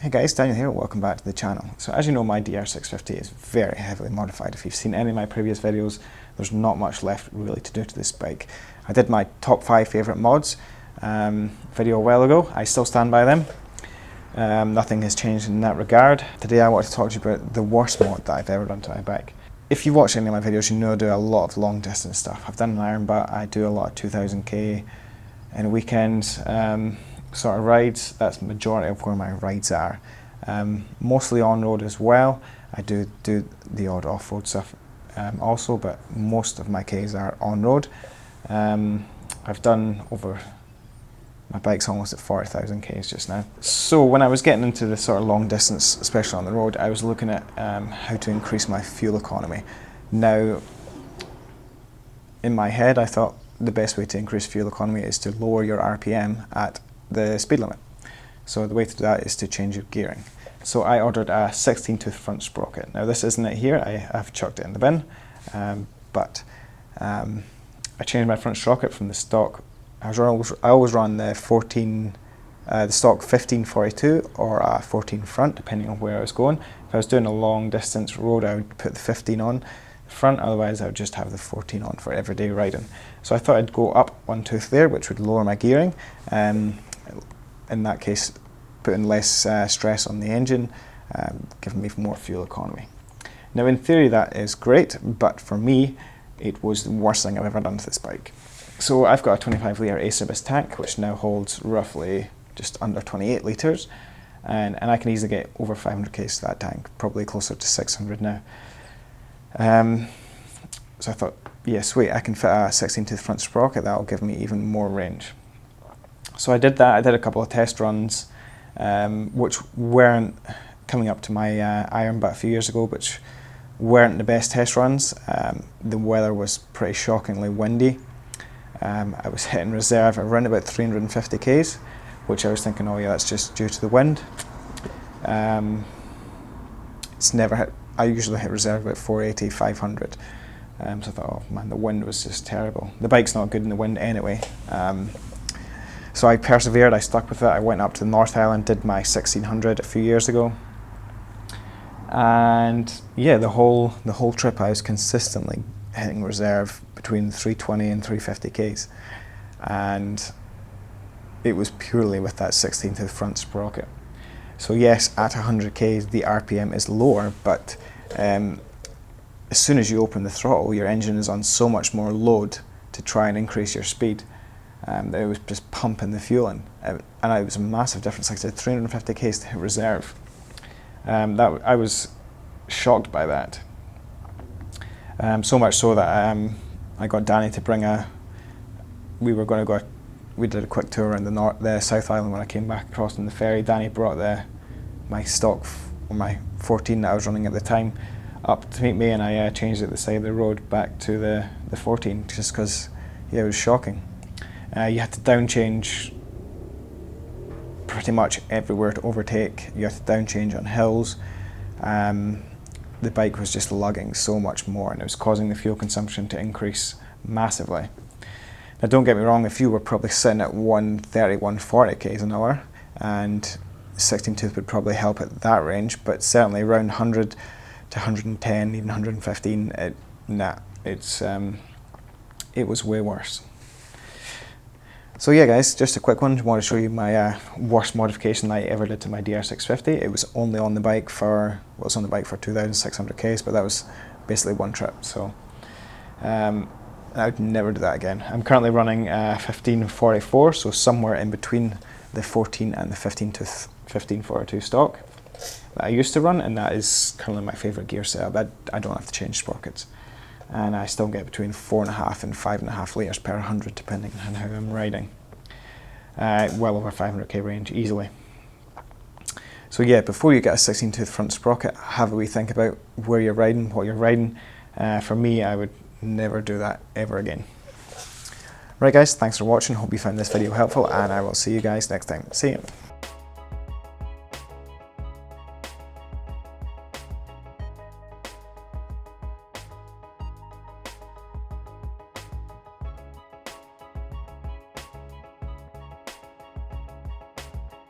Hey guys, Daniel here, welcome back to the channel. So as you know, my DR650 is very heavily modified. If you've seen any of my previous videos, there's not much left really to do to this bike. I did my top 5 favourite mods video a while ago. I still stand by them. Nothing has changed in that regard. Today I want to talk to you about the worst mod that I've ever done to my bike. If you've watched any of my videos, you know I do a lot of long distance stuff. I've done an iron butt, I do a lot of 2000k in weekends. Sort of rides, that's the majority of where my rides are. Mostly on-road as well. I do the odd off-road stuff also, but most of my Ks are on-road. I've done over, my bike's almost at 40,000 Ks just now. So when I was getting into the sort of long distance, especially on the road, I was looking at how to increase my fuel economy. Now, in my head, I thought the best way to increase fuel economy is to lower your RPM at the speed limit. So the way to do that is to change your gearing. So I ordered a 16-tooth front sprocket. Now this isn't it here, I've chucked it in the bin, but I changed my front sprocket from the stock. I always run the stock 1542 or a 14 front, depending on where I was going. If I was doing a long distance road, I would put the 15 on the front, otherwise I would just have the 14 on for everyday riding. So I thought I'd go up one tooth there, which would lower my gearing. In that case, putting less stress on the engine, giving me more fuel economy. Now in theory that is great, but for me it was the worst thing I've ever done to this bike. So I've got a 25 litre Acerbis tank, which now holds roughly just under 28 litres, and I can easily get over 500 k's to that tank, probably closer to 600 now. So I thought, yeah, sweet, I can fit a 16-tooth front sprocket, that'll give me even more range. So I did that. I did a couple of test runs, which weren't coming up to my iron butt a few years ago, which weren't the best test runs. The weather was pretty shockingly windy. I was hitting reserve around about 350 k's, which I was thinking, oh yeah, that's just due to the wind. It's never hit. I usually hit reserve about 480, 500. So I thought, oh man, the wind was just terrible. The bike's not good in the wind anyway. So I persevered, I stuck with it. I went up to the North Island, did my 1600 a few years ago. And yeah, the whole trip I was consistently hitting reserve between 320 and 350 k's. And it was purely with that 16-tooth front sprocket. So yes, at 100 k's the RPM is lower, but as soon as you open the throttle, your engine is on so much more load to try and increase your speed. That it was just pumping the fuel in, and it was a massive difference. Like I said, 350 k's to hit reserve. I was shocked by that. So much so that I got Danny to bring we did a quick tour around the South Island when I came back across on the ferry. Danny brought my stock, or my 14 that I was running at the time, up to meet me, and I changed it at the side of the road back to the 14, just because, yeah, it was shocking. You had to down change pretty much everywhere to overtake. You had to down change on hills. The bike was just lugging so much more, and it was causing the fuel consumption to increase massively. Now don't get me wrong, if you were probably sitting at 130, 140 k's an hour, and 16-tooth would probably help at that range, but certainly around 100 to 110, even 115, it was way worse. So yeah guys, just a quick one. I want to show you my worst modification I ever did to my DR650. It was only on the bike for, well, it was on the bike for 2,600 k's, but that was basically one trip. So I would never do that again. I'm currently running 1544, so somewhere in between the 14 and the 1542 stock that I used to run, and that is currently my favourite gear setup. I don't have to change sprockets. And I still get between 4.5 and 5.5 litres per 100, depending on how I'm riding. Well over 500k range, easily. So yeah, before you get a 16-tooth front sprocket, have a wee think about where you're riding, what you're riding. For me, I would never do that ever again. Right guys, thanks for watching, hope you found this video helpful, and I will see you guys next time. See you.